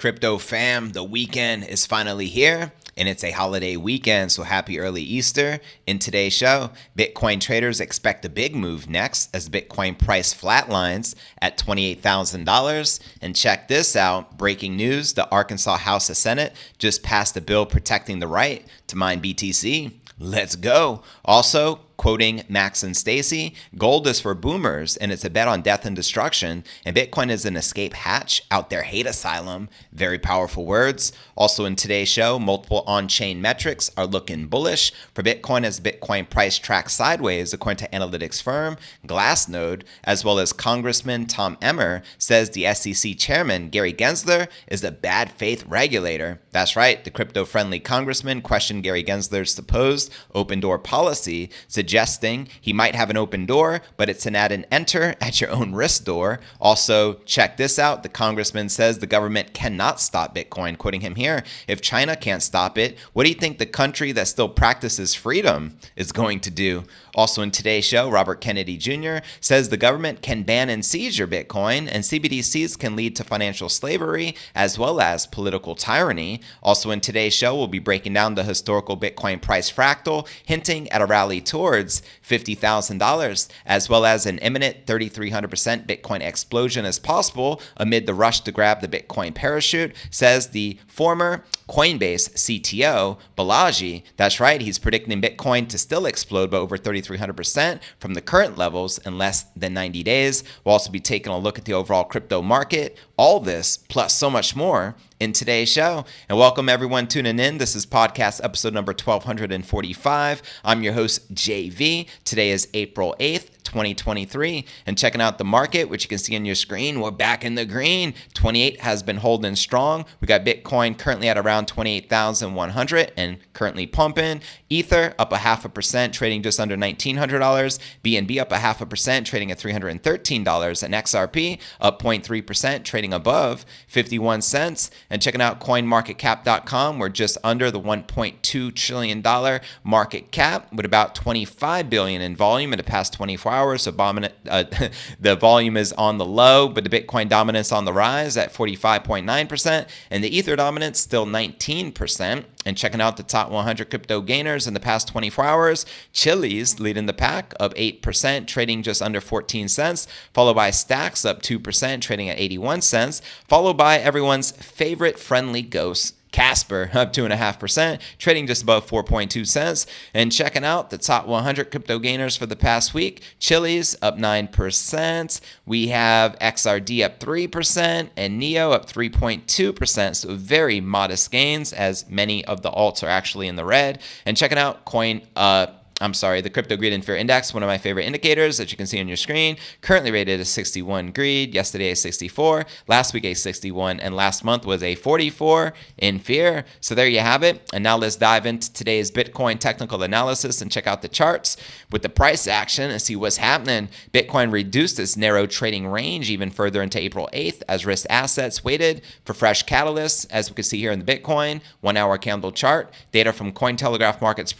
Crypto fam, the weekend is finally here, and it's a holiday weekend, so happy early Easter. In today's show, Bitcoin traders expect a big move next as Bitcoin price flatlines at $28,000. And check this out, breaking news, the Arkansas House of Senate just passed a bill protecting the right to mine BTC. Let's go. Also, quoting Max and Stacy, gold is for boomers and it's a bet on death and destruction, and Bitcoin is an escape hatch out their hate asylum. Very powerful words. Also in today's show, multiple on-chain metrics are looking bullish for Bitcoin as Bitcoin price tracks sideways according to analytics firm Glassnode, as well as Congressman Tom Emmer says the SEC chairman Gary Gensler is a bad faith regulator. That's right, the crypto-friendly congressman questioned Gary Gensler's supposed open door policy, suggesting he might have an open door, but it's an add and enter at your own risk door. Also, check this out. The congressman says the government cannot stop Bitcoin, quoting him here. If China can't stop it, what do you think the country that still practices freedom is going to do? Also in today's show, Robert Kennedy Jr. says the government can ban and seize your Bitcoin, and CBDCs can lead to financial slavery as well as political tyranny. Also in today's show, we'll be breaking down the historical Bitcoin price fractal, hinting at a rally towards $50,000, as well as an imminent 3,300% Bitcoin explosion is possible amid the rush to grab the Bitcoin parachute, says the former Coinbase CTO, Balaji. That's right, he's predicting Bitcoin to still explode by over 3,300% from the current levels in less than 90 days. We'll also be taking a look at the overall crypto market. All this, plus so much more, in today's show. And welcome everyone tuning in. This is podcast episode number 1245. I'm your host, JV. Today is April 8th, 2023. And checking out the market, which you can see on your screen, we're back in the green. 28 has been holding strong. We got Bitcoin currently at around 28,100 and currently pumping. Ether up 0.5%, trading just under $1,900. BNB up 0.5%, trading at $313. And XRP up 0.3%, trading above 51 cents. And checking out coinmarketcap.com, we're just under the $1.2 trillion market cap with about $25 billion in volume in the past 24 hours. So the volume is on the low, but the Bitcoin dominance on the rise at 45.9%, and the Ether dominance still 19%. And checking out the top 100 crypto gainers in the past 24 hours, Chili's leading the pack up 8%, trading just under 14 cents, followed by Stacks up 2%, trading at 81 cents, followed by everyone's favorite friendly ghost, Casper, up 2.5%, trading just above 4.2 cents. And checking out the top 100 crypto gainers for the past week, Chili's up 9%. We have XRD up 3% and Neo up 3.2%. So very modest gains as many of the alts are actually in the red. And checking out the Crypto Greed and Fear Index, one of my favorite indicators that you can see on your screen, currently rated as 61 greed, yesterday a 64, last week a 61, and last month was a 44 in fear. So there you have it. And now let's dive into today's Bitcoin technical analysis and check out the charts with the price action and see what's happening. Bitcoin reduced its narrow trading range even further into April 8th as risk assets waited for fresh catalysts, as we can see here in the Bitcoin 1-hour candle chart. Data from Cointelegraph Markets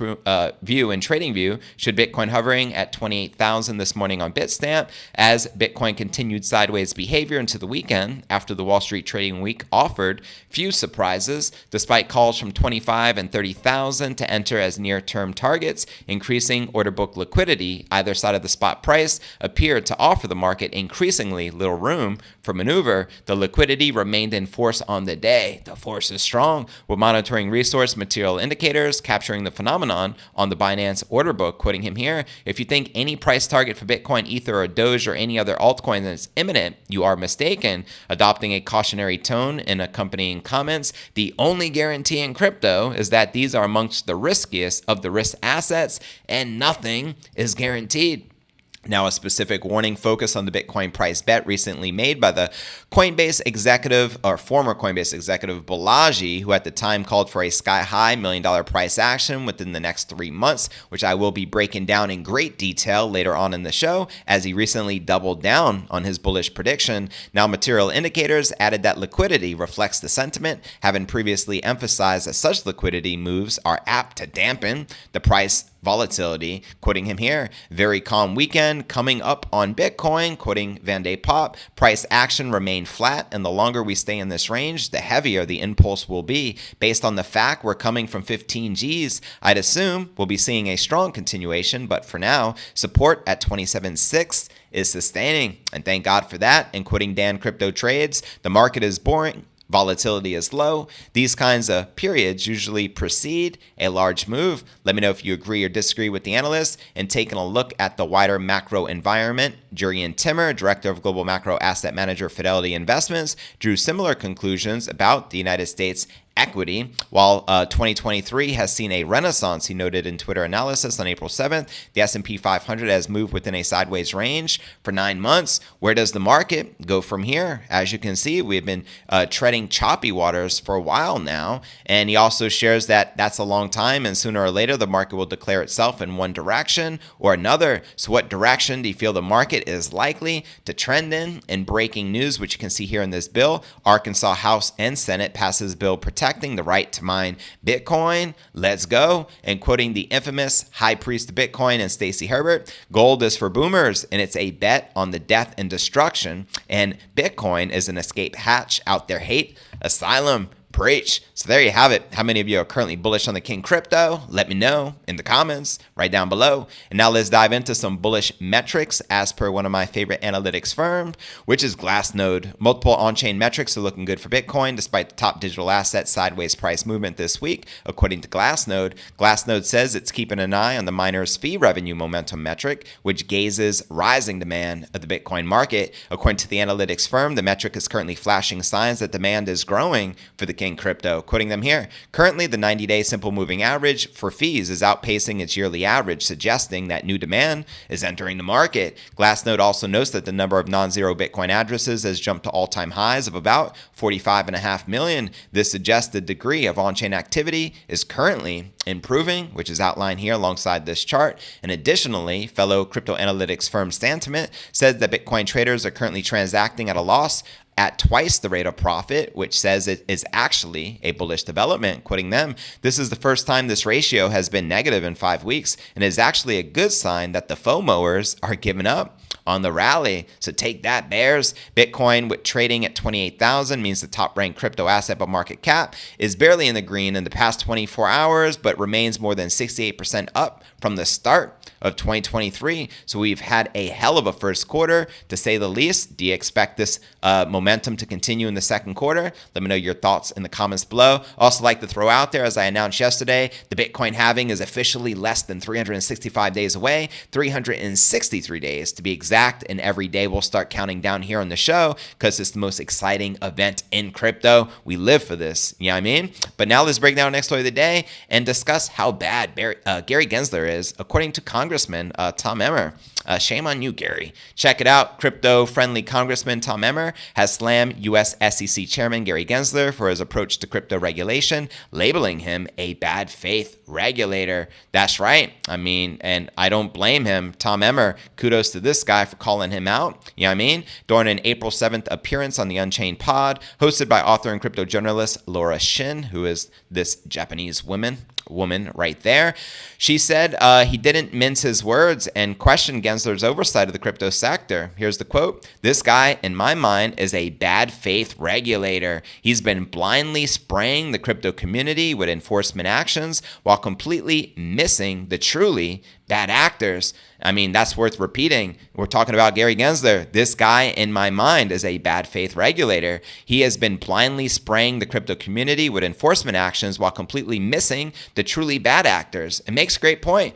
View and Trading View showed Bitcoin hovering at 28,000 this morning on Bitstamp as Bitcoin continued sideways behavior into the weekend after the Wall Street trading week offered few surprises despite calls from 25 and 30,000 to enter as near-term targets. Increasing order book liquidity either side of the spot price appeared to offer the market increasingly little room for maneuver. The liquidity remained in force on the day. The force is strong, with monitoring resource material indicators capturing the phenomenon on the Binance order book, quoting him here, "If you think any price target for Bitcoin, Ether, or Doge or any other altcoin is imminent, you are mistaken." Adopting a cautionary tone in accompanying comments, "The only guarantee in crypto is that these are amongst the riskiest of the risk assets and nothing is guaranteed." Now, a specific warning focus on the Bitcoin price bet recently made by the Coinbase executive, or former Coinbase executive, Balaji, who at the time called for a sky-high $1 million price action within the next 3 months, which I will be breaking down in great detail later on in the show, as he recently doubled down on his bullish prediction. Now, material indicators added that liquidity reflects the sentiment, having previously emphasized that such liquidity moves are apt to dampen the price volatility. Quoting him here, very calm weekend coming up on Bitcoin. Quoting Van de Pop, price action remained flat, and the longer we stay in this range, the heavier the impulse will be. Based on the fact we're coming from 15 Gs, I'd assume we'll be seeing a strong continuation, but for now, support at 27.6 is sustaining, and thank God for that. And quoting Dan Crypto Trades, the market is boring, volatility is low. These kinds of periods usually precede a large move. Let me know if you agree or disagree with the analyst. And taking a look at the wider macro environment, Jurrien Timmer, Director of Global Macro Asset Manager Fidelity Investments, drew similar conclusions about the United States equity. While 2023 has seen a renaissance, he noted in Twitter analysis on April 7th, the S&P 500 has moved within a sideways range for 9 months. Where does the market go from here? As you can see, we've been treading choppy waters for a while now. And he also shares that that's a long time, and sooner or later, the market will declare itself in one direction or another. So what direction do you feel the market is likely to trend in? In breaking news, which you can see here in this bill, Arkansas House and Senate passes bill protecting the right to mine Bitcoin. Let's go. And quoting the infamous High Priest of Bitcoin and Stacey Herbert, gold is for boomers, and it's a bet on the death and destruction. And Bitcoin is an escape hatch out their hate asylum. Preach. So there you have it. How many of you are currently bullish on the King Crypto? Let me know in the comments right down below. And now let's dive into some bullish metrics as per one of my favorite analytics firms, which is Glassnode. Multiple on-chain metrics are looking good for Bitcoin despite the top digital asset sideways price movement this week. According to Glassnode, Glassnode says it's keeping an eye on the miners' fee revenue momentum metric, which gauges rising demand of the Bitcoin market. According to the analytics firm, the metric is currently flashing signs that demand is growing for the King Crypto. Quoting them here, currently the 90-day simple moving average for fees is outpacing its yearly average, suggesting that new demand is entering the market. Glassnode also notes that the number of non-zero Bitcoin addresses has jumped to all-time highs of about 45.5 million. This suggests the degree of on-chain activity is currently improving, which is outlined here alongside this chart. And additionally, fellow crypto analytics firm Sentiment says that Bitcoin traders are currently transacting at a loss at twice the rate of profit, which says it is actually a bullish development. Quoting them, this is the first time this ratio has been negative in 5 weeks, and is actually a good sign that the FOMOers are giving up on the rally. So take that, bears. Bitcoin with trading at 28,000 means the top ranked crypto asset by market cap is barely in the green in the past 24 hours, but remains more than 68% up from the start of 2023. So we've had a hell of a first quarter, to say the least. Do you expect this momentum to continue in the second quarter? Let me know your thoughts in the comments below. Also like to throw out there, as I announced yesterday, the Bitcoin halving is officially less than 365 days away, 363 days to be exact, and every day we'll start counting down here on the show because it's the most exciting event in crypto. We live for this, you know what I mean? But now let's break down next story of the day and discuss how bad Gary Gensler is, according to Congressman Tom Emmer. Shame on you, Gary. Check it out. Crypto-friendly Congressman Tom Emmer has slammed U.S. SEC Chairman Gary Gensler for his approach to crypto regulation, labeling him a bad faith regulator. That's right. I mean, and I don't blame him. Tom Emmer, kudos to this guy for calling him out. You know what I mean? During an April 7th appearance on the Unchained Pod, hosted by author and crypto journalist Laura Shin, who is this Japanese woman right there. She said he didn't mince his words and questioned Gensler's oversight of the crypto sector. Here's the quote. This guy, in my mind, is a bad faith regulator. He's been blindly spraying the crypto community with enforcement actions while completely missing the truly bad actors. I mean, that's worth repeating. We're talking about Gary Gensler. This guy, in my mind, is a bad faith regulator. He has been blindly spraying the crypto community with enforcement actions while completely missing the truly bad actors. It makes a great point.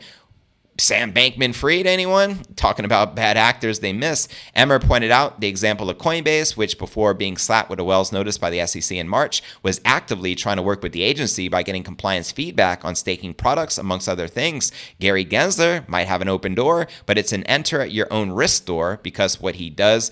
Sam Bankman-Fried, anyone? Talking about bad actors they miss. Emmer pointed out the example of Coinbase, which before being slapped with a Wells notice by the SEC in March, was actively trying to work with the agency by getting compliance feedback on staking products, amongst other things. Gary Gensler might have an open door, but it's an enter at your own risk door, because what he does,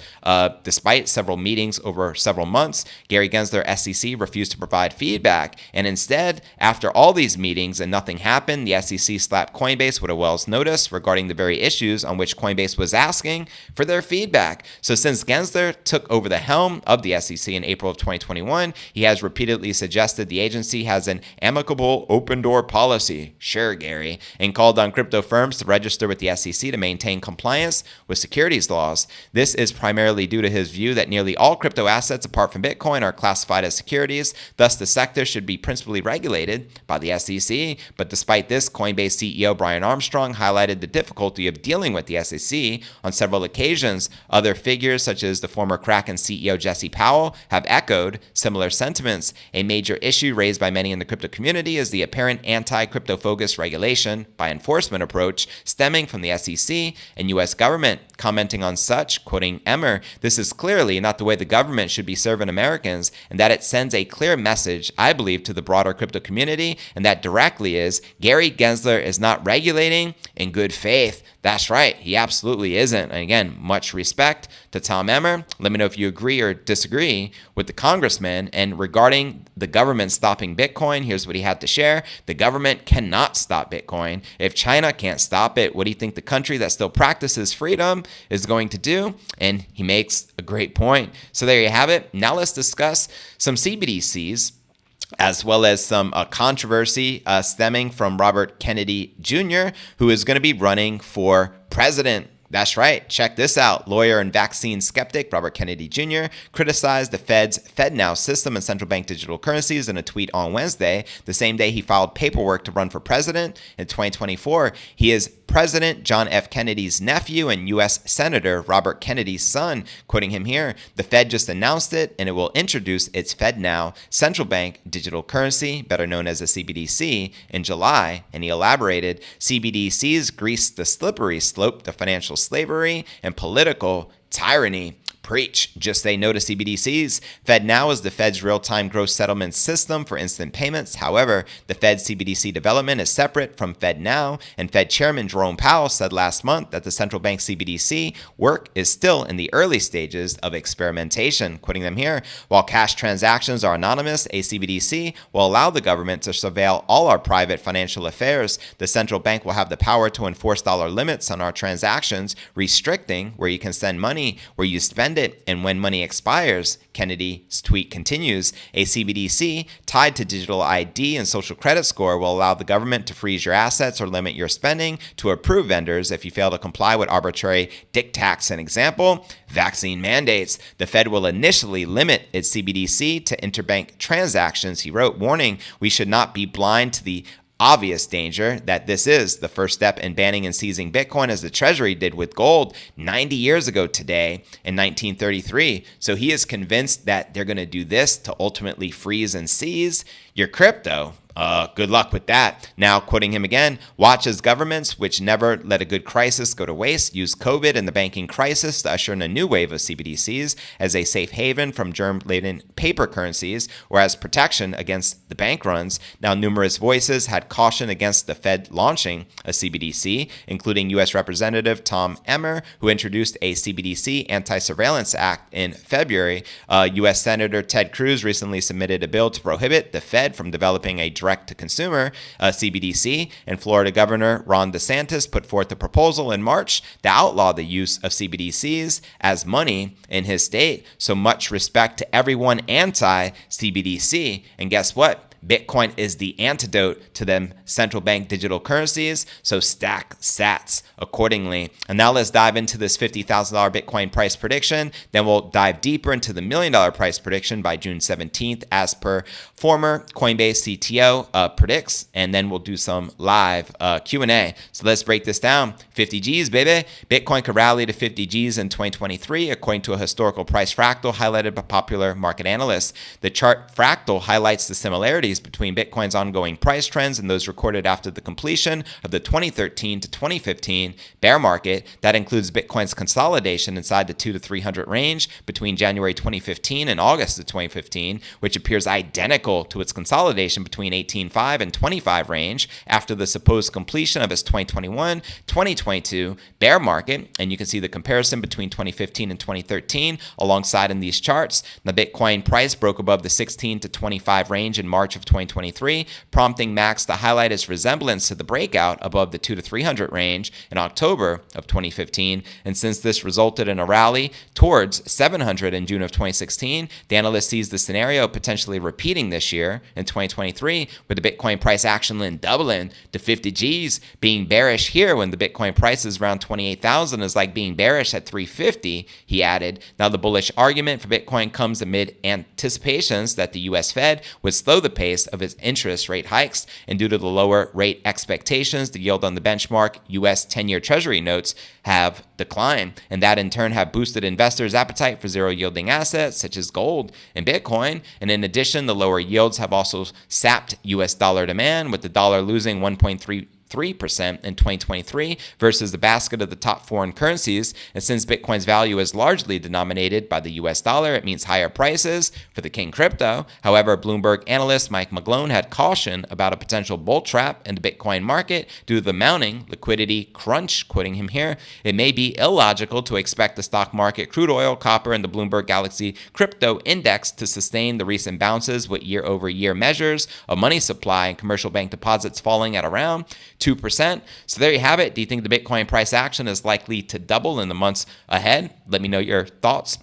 despite several meetings over several months, Gary Gensler, SEC, refused to provide feedback. And instead, after all these meetings and nothing happened, the SEC slapped Coinbase with a Wells notice regarding the very issues on which Coinbase was asking for their feedback. So since Gensler took over the helm of the SEC in April of 2021, he has repeatedly suggested the agency has an amicable open door policy, sure Gary, and called on crypto firms to register with the SEC to maintain compliance with securities laws. This is primarily due to his view that nearly all crypto assets apart from Bitcoin are classified as securities, thus the sector should be principally regulated by the SEC. But despite this, Coinbase CEO Brian Armstrong highlighted the difficulty of dealing with the SEC on several occasions. Other figures, such as the former Kraken CEO Jesse Powell, have echoed similar sentiments. A major issue raised by many in the crypto community is the apparent anti-crypto focused regulation by enforcement approach stemming from the SEC and U.S. government. Commenting on such, quoting Emmer, "This is clearly not the way the government should be serving Americans, and that it sends a clear message, I believe, to the broader crypto community, and that directly is Gary Gensler is not regulating in good faith." That's right, he absolutely isn't. And again, much respect to Tom Emmer. Let me know if you agree or disagree with the congressman. And regarding the government stopping Bitcoin, here's what he had to share. The government cannot stop Bitcoin. If China can't stop it, what do you think the country that still practices freedom is going to do? And he makes a great point. So there you have it. Now let's discuss some CBDCs, as well as some controversy stemming from Robert Kennedy Jr., who is going to be running for president. That's right. Check this out. Lawyer and vaccine skeptic Robert Kennedy Jr. criticized the Fed's FedNow system and central bank digital currencies in a tweet on Wednesday, the same day he filed paperwork to run for president in 2024. He is President John F. Kennedy's nephew and U.S. Senator Robert Kennedy's son. Quoting him here, "The Fed just announced it, and it will introduce its FedNow central bank digital currency, better known as a CBDC, in July." And he elaborated, "CBDCs grease the slippery slope to financial slavery and political tyranny." Preach. Just say no to CBDCs. FedNow is the Fed's real-time gross settlement system for instant payments. However, the Fed's CBDC development is separate from FedNow, and Fed Chairman Jerome Powell said last month that the central bank CBDC work is still in the early stages of experimentation. Quoting them here, "While cash transactions are anonymous, a CBDC will allow the government to surveil all our private financial affairs. The central bank will have the power to enforce dollar limits on our transactions, restricting where you can send money, where you spend it, and when money expires." Kennedy's tweet continues, "A CBDC tied to digital ID and social credit score will allow the government to freeze your assets or limit your spending to approve vendors if you fail to comply with arbitrary diktats." An example, vaccine mandates. "The Fed will initially limit its CBDC to interbank transactions," he wrote, warning we should not be blind to the obvious danger that this is the first step in banning and seizing Bitcoin, as the Treasury did with gold 90 years ago today in 1933. So he is convinced that they're going to do this to ultimately freeze and seize your crypto. Good luck with that. Now, quoting him again, "Watch as governments, which never let a good crisis go to waste, use COVID and the banking crisis to usher in a new wave of CBDCs as a safe haven from germ-laden paper currencies or as protection against the bank runs." Now, numerous voices had cautioned against the Fed launching a CBDC, including U.S. Representative Tom Emmer, who introduced a CBDC Anti-Surveillance Act in February. U.S. Senator Ted Cruz recently submitted a bill to prohibit the Fed from developing a direct-to-consumer CBDC, and Florida Governor Ron DeSantis put forth a proposal in March to outlaw the use of CBDCs as money in his state. So much respect to everyone anti-CBDC. And guess what? Bitcoin is the antidote to them central bank digital currencies, so stack sats accordingly. And now let's dive into this $50,000 Bitcoin price prediction. Then we'll dive deeper into the $1 million price prediction by June 17th, as per former Coinbase CTO predicts. And then we'll do some live Q&A. So let's break this down. 50 G's, baby. Bitcoin could rally to 50 G's in 2023, according to a historical price fractal highlighted by popular market analysts. The chart fractal highlights the similarities between Bitcoin's ongoing price trends and those recorded after the completion of the 2013 to 2015 bear market. That includes Bitcoin's consolidation inside the 200 to 300 range between January 2015 and August of 2015, which appears identical to its consolidation between 18.5 and 25 range after the supposed completion of its 2021-2022 bear market. And you can see the comparison between 2015 and 2013 alongside in these charts. The Bitcoin price broke above the 16 to 25 range in March of of 2023, prompting Max to highlight its resemblance to the breakout above the 200 to 300 range in October of 2015. And since this resulted in a rally towards 700 in June of 2016, the analyst sees the scenario potentially repeating this year in 2023, with the Bitcoin price action line doubling to 50 G's. Being bearish here when the Bitcoin price is around 28,000 is like being bearish at 350, he added. Now, the bullish argument for Bitcoin comes amid anticipations that the U.S. Fed would slow the pace of its interest rate hikes, and due to the lower rate expectations, the yield on the benchmark U.S. 10-year Treasury notes have declined, and that in turn have boosted investors' appetite for zero-yielding assets such as gold and Bitcoin. And in addition, the lower yields have also sapped U.S. dollar demand, with the dollar losing 1.33% in 2023 versus the basket of the top foreign currencies. And since Bitcoin's value is largely denominated by the US dollar, it means higher prices for the king crypto. However, Bloomberg analyst Mike McGlone had caution about a potential bull trap in the Bitcoin market due to the mounting liquidity crunch. Quoting him here, it may be illogical to expect the stock market, crude oil, copper, and the Bloomberg Galaxy Crypto Index to sustain the recent bounces, with year-over-year measures of money supply and commercial bank deposits falling at around 2%. So there you have it. Do you think the Bitcoin price action is likely to double in the months ahead? Let me know your thoughts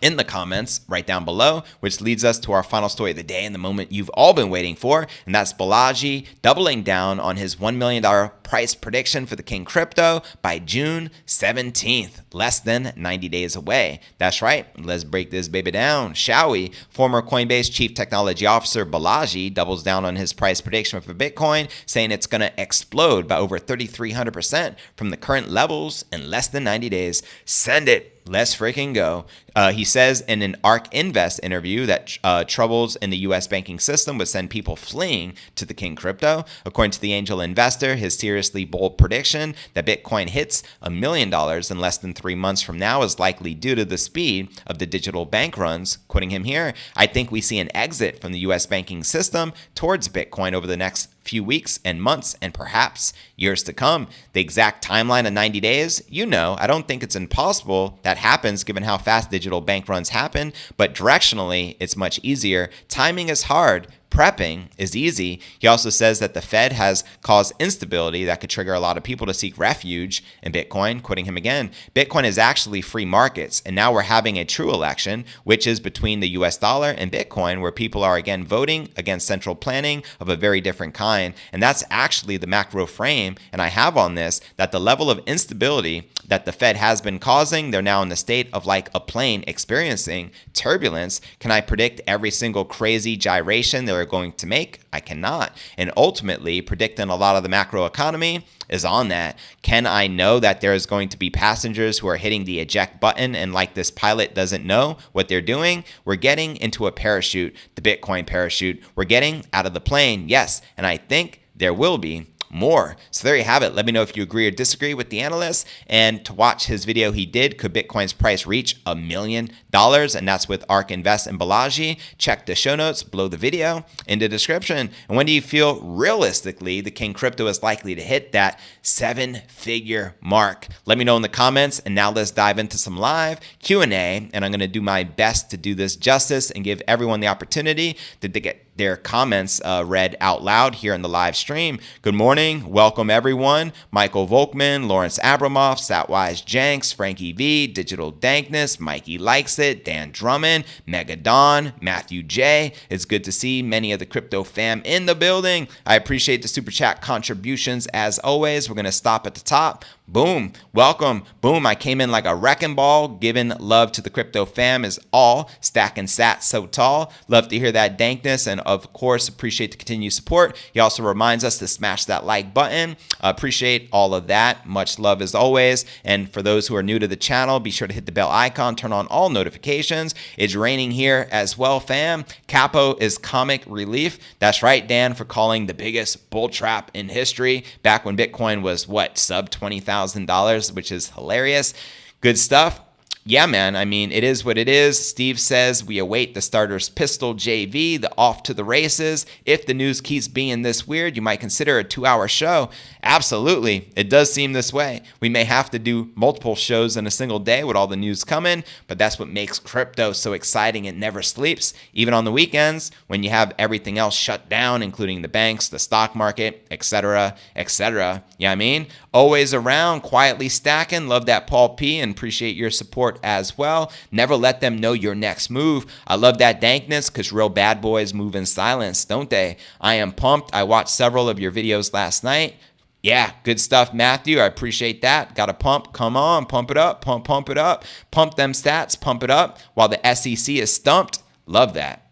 in the comments right down below, which leads us to our final story of the day and the moment you've all been waiting for, and that's Balaji doubling down on his $1 million price prediction for the king crypto by June 17th, less than 90 days away. That's right. Let's break this baby down, shall we? Former Coinbase Chief Technology Officer Balaji doubles down on his price prediction for Bitcoin, saying it's going to explode by over 3,300% from the current levels in less than 90 days. Send it. Let's freaking go. He says in an ARK Invest interview that troubles in the U.S. banking system would send people fleeing to the king crypto. According to the angel investor, his seriously bold prediction that Bitcoin hits $1 million in less than 3 months from now is likely due to the speed of the digital bank runs. Quoting him here, I think we see an exit from the U.S. banking system towards Bitcoin over the next few weeks and months and perhaps years to come. The exact timeline of 90 days, I don't think it's impossible that happens given how fast digital bank runs happen, but directionally, it's much easier. Timing is hard. Prepping is easy. He also says that the Fed has caused instability that could trigger a lot of people to seek refuge in Bitcoin. Quoting him again, Bitcoin is actually free markets, and now we're having a true election, which is between the US dollar and Bitcoin, where people are again voting against central planning of a very different kind. And that's actually the macro frame, and I have on this, that the level of instability that the Fed has been causing, they're now in the state of like a plane experiencing turbulence. Can I predict every single crazy gyration they're going to make? I cannot. And ultimately, predicting a lot of the macro economy is on that. Can I know that there is going to be passengers who are hitting the eject button and like this pilot doesn't know what they're doing? We're getting into a parachute, the Bitcoin parachute. We're getting out of the plane, yes. And I think there will be more. So there you have it. Let me know if you agree or disagree with the analyst. And to watch his video he did, could Bitcoin's price reach $1 million? And that's with ARK Invest and Balaji. Check the show notes below the video in the description. And when do you feel realistically the king crypto is likely to hit that 7-figure mark? Let me know in the comments. And now let's dive into some live Q&A. And I'm going to do my best to do this justice and give everyone the opportunity to get their comments read out loud here in the live stream. Good morning. Welcome, everyone. Michael Volkman, Lawrence Abramoff, Satwise Jenks, Frankie V, Digital Dankness, Mikey Likes It, Dan Drummond, Megadon, Matthew J. It's good to see many of the crypto fam in the building. I appreciate the super chat contributions as always. We're going to stop at the top. Boom. Welcome. Boom. I came in like a wrecking ball. Giving love to the crypto fam is all. Stacking sats so tall. Love to hear that dankness. And of course, appreciate the continued support. He also reminds us to smash that like button. Appreciate all of that. Much love as always. And for those who are new to the channel, be sure to hit the bell icon. Turn on all notifications. It's raining here as well, fam. Capo is comic relief. That's right, Dan, for calling the biggest bull trap in history. Back when Bitcoin was, what, sub $20,000, which is hilarious. Good stuff. Yeah, man. I mean, it is what it is. Steve says we await the starter's pistol JV, the off to the races. If the news keeps being this weird, you might consider a 2-hour show. Absolutely. It does seem this way. We may have to do multiple shows in a single day with all the news coming, but that's what makes crypto so exciting. It never sleeps, even on the weekends when you have everything else shut down, including the banks, the stock market, etc., etc. You know what I mean? Always around, quietly stacking. Love that, Paul P, and appreciate your support as well. Never let them know your next move. I love that dankness because real bad boys move in silence, don't they? I am pumped. I watched several of your videos last night. Yeah, good stuff, Matthew. I appreciate that. Got to pump. Come on, pump it up. Pump it up. Pump them stats. Pump it up while the SEC is stumped. Love that.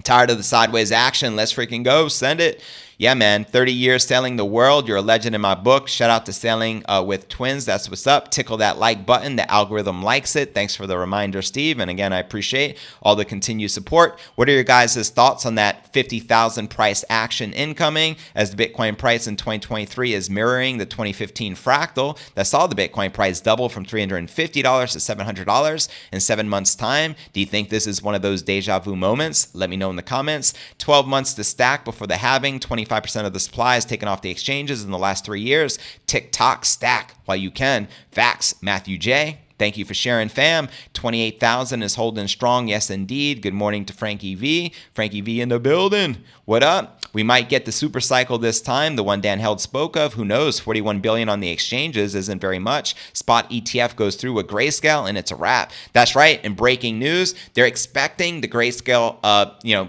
Tired of the sideways action. Let's freaking go. Send it. Yeah, man. 30 years sailing the world. You're a legend in my book. Shout out to Sailing with Twins. That's what's up. Tickle that like button. The algorithm likes it. Thanks for the reminder, Steve. And again, I appreciate all the continued support. What are your guys' thoughts on that 50,000 price action incoming as the Bitcoin price in 2023 is mirroring the 2015 fractal that saw the Bitcoin price double from $350 to $700 in 7 months' time? Do you think this is one of those deja vu moments? Let me know in the comments. 12 months to stack before the halving. 25% of the supply is taken off the exchanges in the last 3 years. TikTok stack while you can. Facts, Matthew J. Thank you for sharing, fam. 28,000 is holding strong. Yes, indeed. Good morning to Frankie V. Frankie V in the building. What up? We might get the super cycle this time, the one Dan Held spoke of. Who knows? 41 billion on the exchanges isn't very much. Spot ETF goes through with Grayscale and it's a wrap. That's right. In breaking news, they're expecting the Grayscale,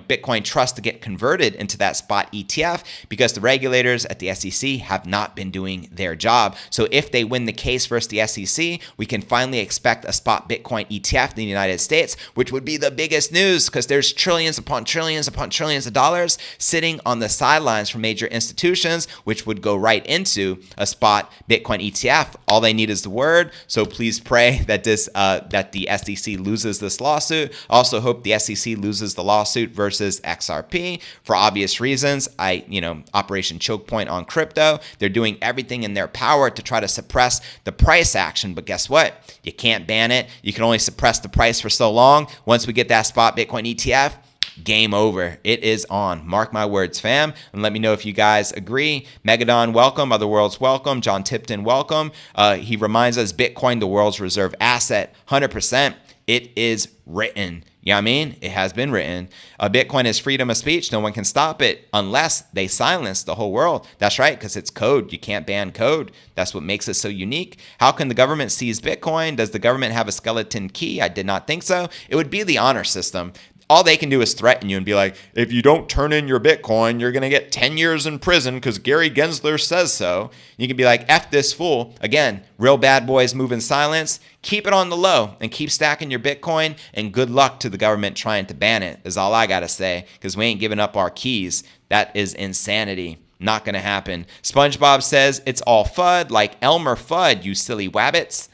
Bitcoin Trust to get converted into that spot ETF because the regulators at the SEC have not been doing their job. So if they win the case versus the SEC, we can finally expect a spot Bitcoin ETF in the United States, which would be the biggest news because there's trillions upon trillions upon trillions of dollars sitting on the sidelines from major institutions, which would go right into a spot Bitcoin ETF. All they need is the word. So please pray that that the SEC loses this lawsuit. Also hope the SEC loses the lawsuit versus XRP for obvious reasons. Operation Choke Point on crypto. They're doing everything in their power to try to suppress the price action. But guess what? You can't ban it. You can only suppress the price for so long. Once we get that spot Bitcoin ETF, game over. It is on. Mark my words, fam. And let me know if you guys agree. Megadon, welcome. Other Worlds, welcome. John Tipton, welcome. He reminds us Bitcoin, the world's reserve asset. 100%. It is written. You know what I mean? It has been written. Bitcoin is freedom of speech. No one can stop it unless they silence the whole world. That's right, because it's code. You can't ban code. That's what makes it so unique. How can the government seize Bitcoin? Does the government have a skeleton key? I did not think so. It would be the honor system. All they can do is threaten you and be like, if you don't turn in your Bitcoin, you're going to get 10 years in prison because Gary Gensler says so. You can be like, F this fool. Again, real bad boys move in silence. Keep it on the low and keep stacking your Bitcoin. And good luck to the government trying to ban it is all I got to say because we ain't giving up our keys. That is insanity. Not going to happen. SpongeBob says it's all FUD like Elmer Fudd, you silly wabbits.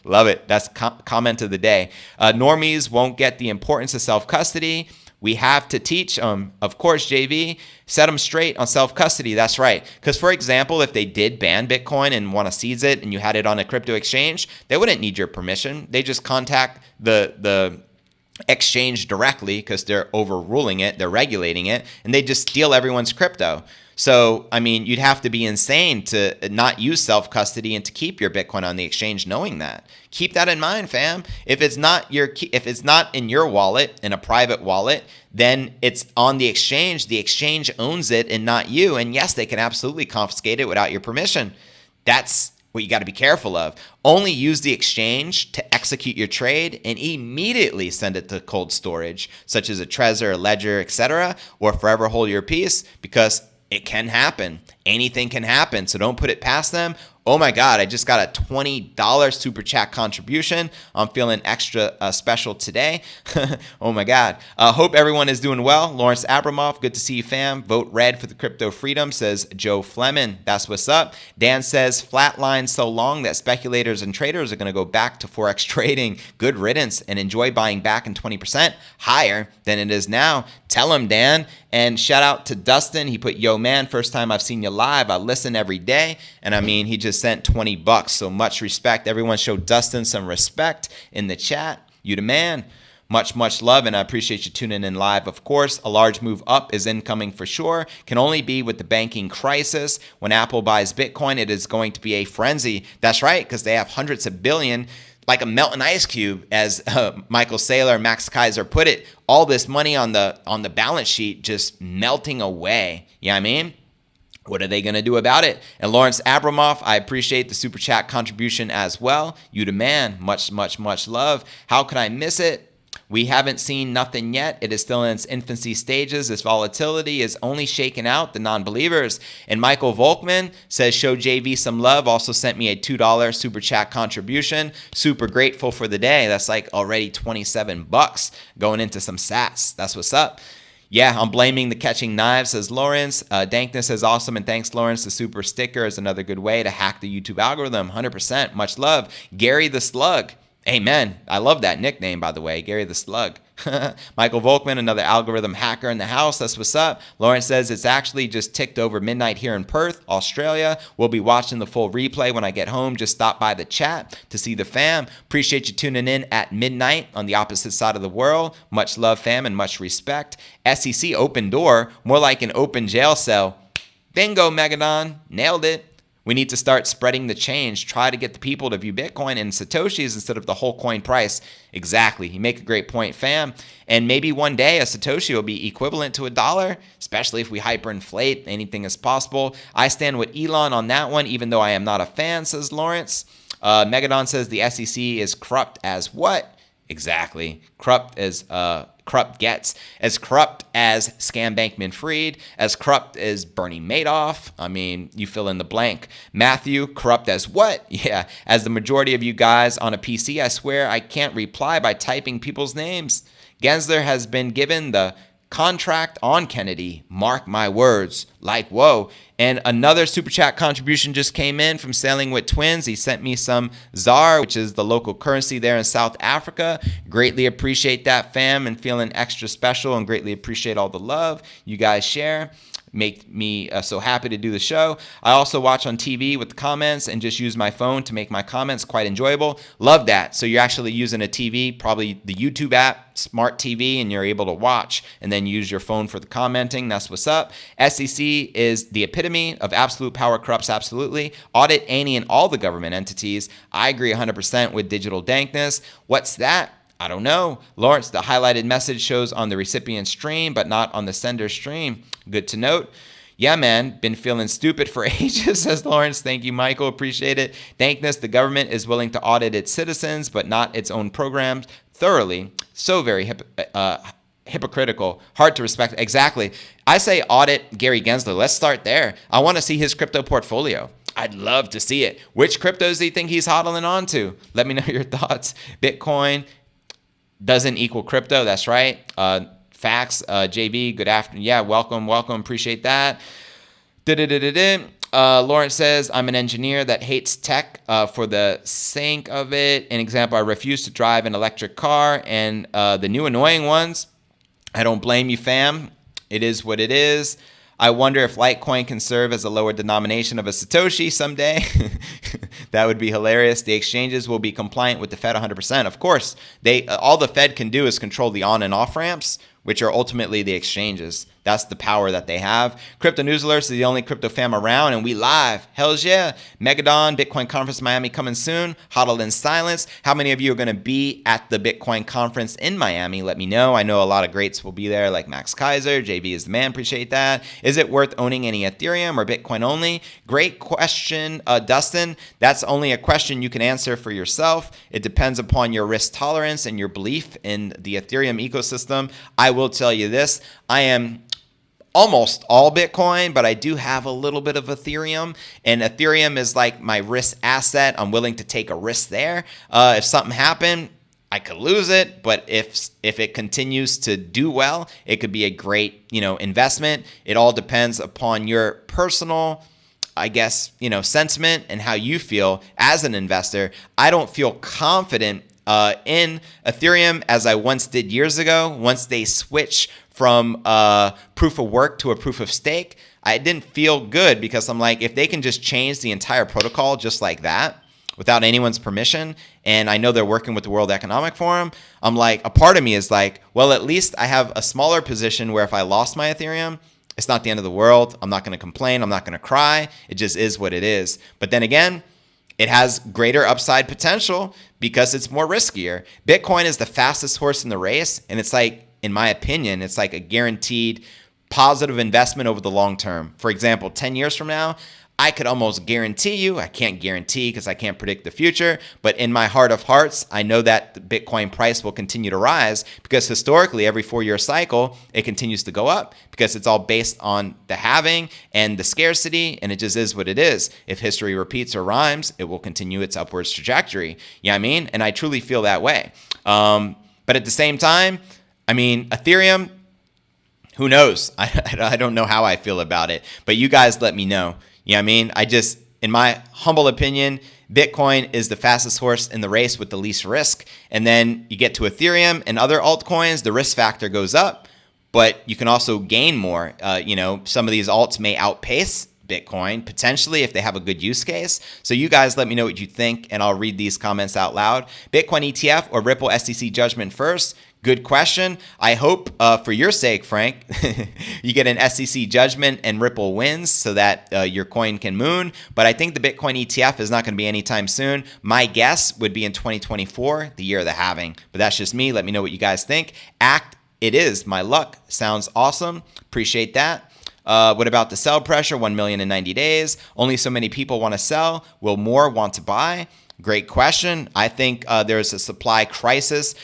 Love it. That's comment of the day. Normies won't get the importance of self-custody. We have to teach them. Of course, JV, set them straight on self-custody. That's right. Because, for example, if they did ban Bitcoin and want to seize it and you had it on a crypto exchange, they wouldn't need your permission. They just contact the exchange directly because they're overruling it, they're regulating it, and they just steal everyone's crypto. So, I mean, you'd have to be insane to not use self-custody and to keep your Bitcoin on the exchange knowing that. Keep that in mind, fam. If it's not in your wallet, in a private wallet, then it's on the exchange. The exchange owns it and not you. And yes, they can absolutely confiscate it without your permission. That's what you got to be careful of. Only use the exchange to execute your trade and immediately send it to cold storage, such as a Trezor, a Ledger, etc., or forever hold your peace because it can happen. Anything can happen. So don't put it past them. Oh my God, I just got a $20 super chat contribution. I'm feeling extra special today. Oh my God. Hope everyone is doing well. Lawrence Abramoff, good to see you, fam. Vote red for the crypto freedom, says Joe Fleming. That's what's up. Dan says flatline so long that speculators and traders are going to go back to Forex trading. Good riddance and enjoy buying back in 20% higher than it is now. Tell him, Dan. And shout out to Dustin. He put, yo, man, first time I've seen you live. I listen every day. And I mean, he just sent $20. So much respect. Everyone show Dustin some respect in the chat. You the man. Much love, and I appreciate you tuning in live. Of course, a large move up is incoming for sure. Can only be with the banking crisis. When Apple buys Bitcoin, it is going to be a frenzy. That's right, because they have hundreds of billion, like a melting ice cube, as Michael Saylor and Max Kaiser put it. All this money on the balance sheet just melting away. You know what I mean? What are they going to do about it? And Lawrence Abramoff, I appreciate the super chat contribution as well. You the man. Much love. How could I miss it? We haven't seen nothing yet. It is still in its infancy stages. This volatility is only shaking out the non-believers. And Michael Volkman says, show JV some love. Also sent me a $2 super chat contribution. Super grateful for the day. That's like already $27 going into some sats. That's what's up. Yeah, I'm blaming the catching knives, says Lawrence. Dankness is awesome, and thanks, Lawrence. The super sticker is another good way to hack the YouTube algorithm. 100%. Much love. Gary the Slug. Amen. I love that nickname, by the way, Gary the Slug. Michael Volkman, another algorithm hacker in the house. That's what's up. Lawrence says it's actually just ticked over midnight here in Perth, Australia. We'll be watching the full replay when I get home. Just stop by the chat to see the fam. Appreciate you tuning in at midnight on the opposite side of the world. Much love, fam, and much respect. SEC open door, more like an open jail cell. Bingo, Megadon. Nailed it. We need to start spreading the change. Try to get the people to view Bitcoin in Satoshis instead of the whole coin price. Exactly. You make a great point, fam. And maybe one day a Satoshi will be equivalent to $1, especially if we hyperinflate. Anything is possible. I stand with Elon on that one, even though I am not a fan, says Lawrence. Megadon says the SEC is corrupt as what? Exactly. Corrupt as corrupt gets. As corrupt as Scam Bankman-Fried, as corrupt as Bernie Madoff. I mean, you fill in the blank. Matthew, corrupt as what? Yeah, as the majority of you guys on a PC, I swear I can't reply by typing people's names. Gensler has been given the contract on Kennedy. Mark my words. Like, whoa. And another super chat contribution just came in from Sailing with Twins. He sent me some ZAR, which is the local currency there in South Africa. Greatly appreciate that, fam, and feeling extra special, and greatly appreciate all the love you guys share. Make me so happy to do the show. I also watch on TV with the comments and just use my phone to make my comments. Quite enjoyable. Love that. So you're actually using a TV, probably the YouTube app, smart TV, and you're able to watch and then use your phone for the commenting. That's what's up. SEC is the epitome of absolute power corrupts absolutely. Audit any and all the government entities. I agree 100% with digital dankness. What's that? I don't know. Lawrence, the highlighted message shows on the recipient stream, but not on the sender stream. Good to note. Yeah, man, been feeling stupid for ages, says Lawrence. Thank you, Michael. Appreciate it. Thankness, the government is willing to audit its citizens, but not its own programs thoroughly. So very hypocritical. Hard to respect. Exactly. I say audit Gary Gensler. Let's start there. I want to see his crypto portfolio. I'd love to see it. Which cryptos do you think he's hodling on to? Let me know your thoughts. Bitcoin doesn't equal crypto. That's right. Facts. JV, good afternoon. Yeah, welcome. Appreciate that. Lawrence says, I'm an engineer that hates tech for the sake of it. An example, I refuse to drive an electric car and the new annoying ones. I don't blame you, fam. It is what it is. I wonder if Litecoin can serve as a lower denomination of a Satoshi someday. That would be hilarious. The exchanges will be compliant with the Fed 100%. Of course, all the Fed can do is control the on and off ramps, which are ultimately the exchanges. That's the power that they have. Crypto News Alerts is the only crypto fam around, and we live. Hells yeah. Megadon, Bitcoin Conference Miami coming soon. Hodl in silence. How many of you are going to be at the Bitcoin Conference in Miami? Let me know. I know a lot of greats will be there, like Max Kaiser. JV is the man. Appreciate that. Is it worth owning any Ethereum or Bitcoin only? Great question, Dustin. That's only a question you can answer for yourself. It depends upon your risk tolerance and your belief in the Ethereum ecosystem. I will tell you this. I am almost all Bitcoin, but I do have a little bit of Ethereum, and Ethereum is like my risk asset. I'm willing to take a risk there. If something happened, I could lose it, but if it continues to do well, it could be a great, investment. It all depends upon your personal, I guess, sentiment and how you feel as an investor. I don't feel confident in Ethereum as I once did years ago. Once they switch from proof of work to a proof of stake, I didn't feel good because I'm like, if they can just change the entire protocol just like that, without anyone's permission, and I know they're working with the World Economic Forum, I'm like, a part of me is like, well, at least I have a smaller position where if I lost my Ethereum, it's not the end of the world. I'm not going to complain. I'm not going to cry. It just is what it is. But then again, it has greater upside potential because it's more riskier. Bitcoin is the fastest horse in the race, and it's like, in my opinion, it's like a guaranteed positive investment over the long term. For example, 10 years from now, I could almost guarantee you, I can't guarantee because I can't predict the future, but in my heart of hearts, I know that the Bitcoin price will continue to rise because historically, every 4-year cycle, it continues to go up because it's all based on the halving and the scarcity, and it just is what it is. If history repeats or rhymes, it will continue its upwards trajectory. You know what I mean? And I truly feel that way. But at the same time, I mean, Ethereum, who knows? I don't know how I feel about it, but you guys let me know. You know what I mean? In my humble opinion, Bitcoin is the fastest horse in the race with the least risk. And then you get to Ethereum and other altcoins, the risk factor goes up, but you can also gain more. Some of these alts may outpace Bitcoin potentially if they have a good use case. So you guys let me know what you think, and I'll read these comments out loud. Bitcoin ETF or Ripple SEC judgment first? Good question. I hope for your sake, Frank, you get an SEC judgment and Ripple wins so that your coin can moon. But I think the Bitcoin ETF is not going to be anytime soon. My guess would be in 2024, the year of the halving. But that's just me. Let me know what you guys think. ACT, it is my luck. Sounds awesome. Appreciate that. What about the sell pressure? 1 million in 90 days. Only so many people want to sell. Will more want to buy? Great question. I think there's a supply crisis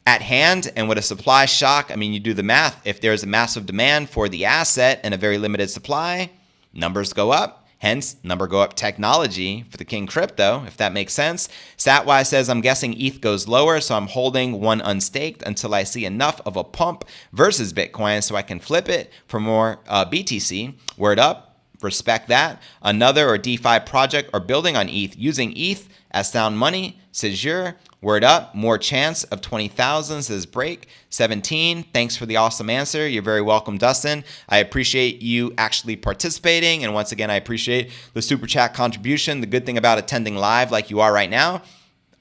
at hand, and with a supply shock, I mean, you do the math. If there's a massive demand for the asset and a very limited supply, numbers go up. Hence, number go up technology for the king crypto, if that makes sense. Satwise says, I'm guessing ETH goes lower, so I'm holding one unstaked until I see enough of a pump versus Bitcoin so I can flip it for more BTC. Word up, respect that. Another or DeFi project or building on ETH using ETH as sound money, says you're. Word up, more chance of 20,000, says Break 17. Thanks for the awesome answer. You're very welcome, Dustin. I appreciate you actually participating. And once again, I appreciate the super chat contribution. The good thing about attending live like you are right now,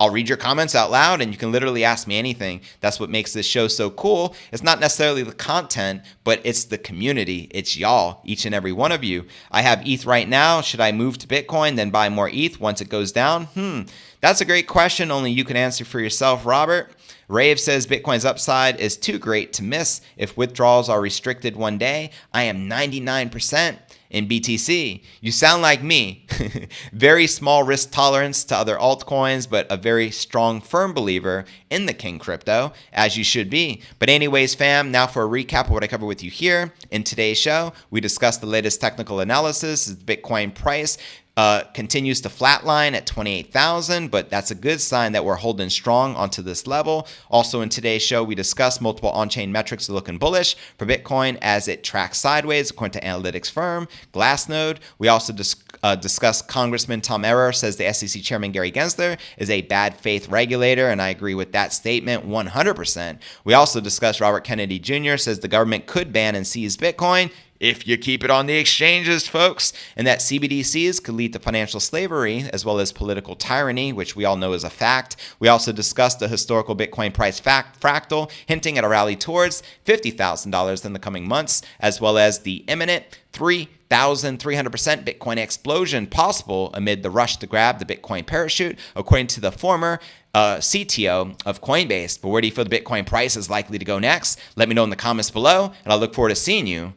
I'll read your comments out loud and you can literally ask me anything. That's what makes this show so cool. It's not necessarily the content, but it's the community. It's y'all, each and every one of you. I have ETH right now. Should I move to Bitcoin, then buy more ETH once it goes down? That's a great question. Only you can answer for yourself, Robert. Rave says Bitcoin's upside is too great to miss. If withdrawals are restricted one day, I am 99% in BTC. You sound like me. Very small risk tolerance to other altcoins, but a very strong, firm believer in the king crypto, as you should be. But anyways, fam, now for a recap of what I covered with you here. In today's show, we discussed the latest technical analysis, the Bitcoin price continues to flatline at 28,000, but that's a good sign that we're holding strong onto this level. Also in today's show, we discussed multiple on-chain metrics looking bullish for Bitcoin as it tracks sideways according to analytics firm Glassnode. We also discussed Congressman Tom Emmer says the SEC Chairman Gary Gensler is a bad faith regulator, and I agree with that statement 100%. We also discussed Robert Kennedy Jr. says the government could ban and seize Bitcoin if you keep it on the exchanges, folks, and that CBDCs could lead to financial slavery as well as political tyranny, which we all know is a fact. We also discussed the historical Bitcoin price fractal, hinting at a rally towards $50,000 in the coming months, as well as the imminent 3,300% Bitcoin explosion possible amid the rush to grab the Bitcoin parachute, according to the former CTO of Coinbase. But where do you feel the Bitcoin price is likely to go next? Let me know in the comments below, and I'll look forward to seeing you